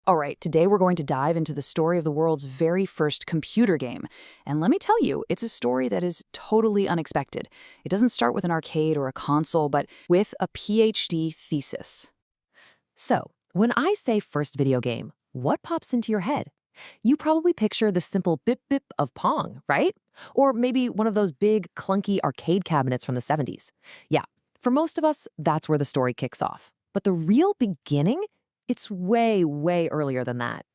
All right, today we're going to dive into the story of the world's very first computer game. And let me tell you, it's a story that is totally unexpected. It doesn't start with an arcade or a console, but with a PhD thesis. So, when I say first video game, what pops into your head? You probably picture the simple bip bip of Pong, right? Or maybe one of those big, clunky arcade cabinets from the 70s. Yeah, for most of us, that's where the story kicks off. But the real beginning? It's way, way earlier than that.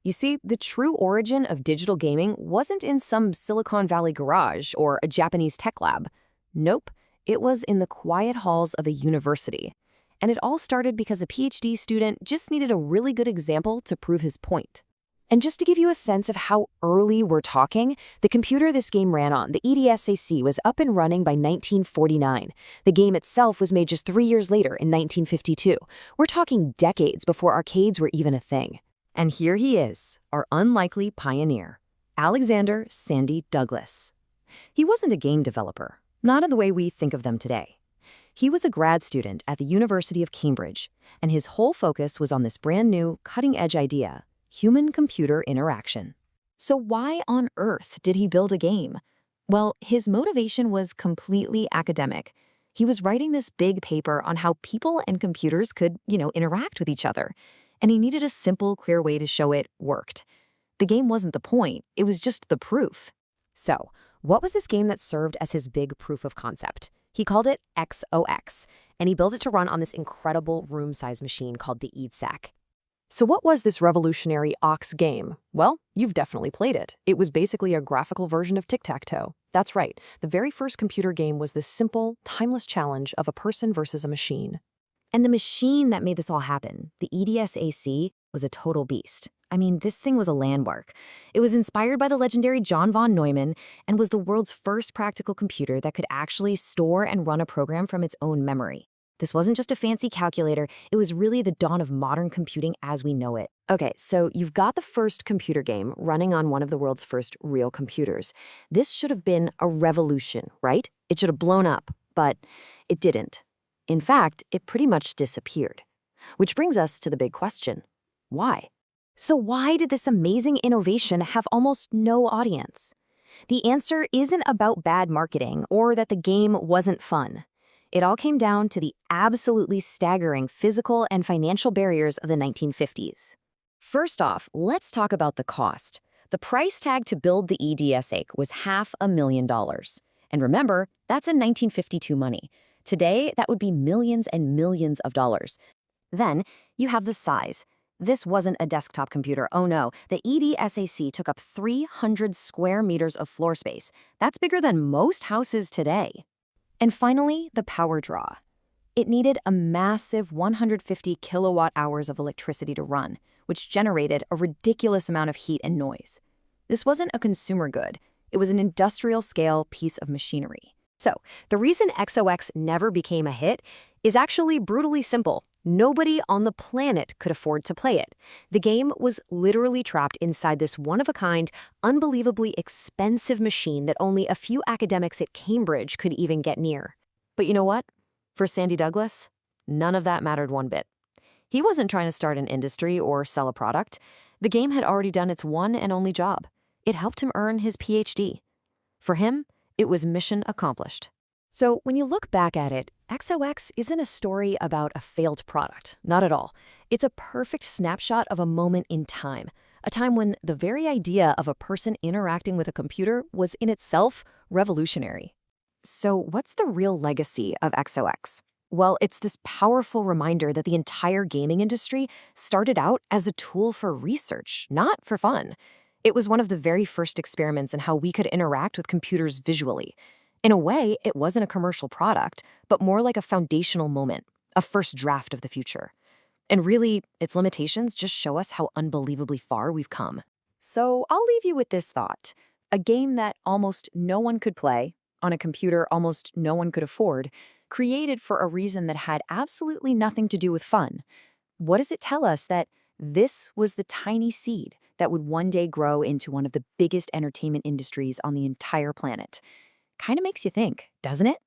You see, the true origin of digital gaming wasn't in some Silicon Valley garage or a Japanese tech lab. Nope, it was in the quiet halls of a university. And it all started because a PhD student just needed a really good example to prove his point. And just to give you a sense of how early we're talking, the computer this game ran on, the EDSAC, was up and running by 1949. The game itself was made just 3 years later in 1952. We're talking decades before arcades were even a thing. And here he is, our unlikely pioneer, Alexander Sandy Douglas. He wasn't a game developer, not in the way we think of them today. He was a grad student at the University of Cambridge, and his whole focus was on this brand new, cutting-edge idea: human-computer interaction. So why on earth did he build a game? Well, his motivation was completely academic. He was writing this big paper on how people and computers could, interact with each other. And he needed a simple, clear way to show it worked. The game wasn't the point, it was just the proof. So, what was this game that served as his big proof of concept? He called it XOX, and he built it to run on this incredible room-sized machine called the EDSAC. So what was this revolutionary OX game? Well, you've definitely played it. It was basically a graphical version of tic-tac-toe. That's right, the very first computer game was this simple, timeless challenge of a person versus a machine. And the machine that made this all happen, the EDSAC, was a total beast. I mean, this thing was a landmark. It was inspired by the legendary John von Neumann and was the world's first practical computer that could actually store and run a program from its own memory. This wasn't just a fancy calculator, it was really the dawn of modern computing as we know it. Okay, so you've got the first computer game running on one of the world's first real computers. This should have been a revolution, right? It should have blown up, but it didn't. In fact, it pretty much disappeared. Which brings us to the big question: why? So why did this amazing innovation have almost no audience? The answer isn't about bad marketing or that the game wasn't fun. It all came down to the absolutely staggering physical and financial barriers of the 1950s. First off, let's talk about the cost. The price tag to build the EDSAC was $500,000. And remember, that's in 1952 money. Today, that would be millions and millions of dollars. Then, you have the size. This wasn't a desktop computer, oh no. The EDSAC took up 300 square meters of floor space. That's bigger than most houses today. And finally, the power draw. It needed a massive 150 kilowatt hours of electricity to run, which generated a ridiculous amount of heat and noise. This wasn't a consumer good. It was an industrial-scale piece of machinery. So, the reason XOX never became a hit is actually brutally simple. Nobody on the planet could afford to play it. The game was literally trapped inside this one-of-a-kind, unbelievably expensive machine that only a few academics at Cambridge could even get near. But you know what? For Sandy Douglas, none of that mattered one bit. He wasn't trying to start an industry or sell a product. The game had already done its one and only job. It helped him earn his PhD. For him, it was mission accomplished. So when you look back at it, XOX isn't a story about a failed product, not at all. It's a perfect snapshot of a moment in time, a time when the very idea of a person interacting with a computer was in itself revolutionary. So what's the real legacy of XOX? Well, it's this powerful reminder that the entire gaming industry started out as a tool for research, not for fun. It was one of the very first experiments in how we could interact with computers visually. In a way, it wasn't a commercial product, but more like a foundational moment, a first draft of the future. And really, its limitations just show us how unbelievably far we've come. So I'll leave you with this thought. A game that almost no one could play, on a computer almost no one could afford, created for a reason that had absolutely nothing to do with fun. What does it tell us? That this was the tiny seed that would one day grow into one of the biggest entertainment industries on the entire planet. Kind of makes you think, doesn't it?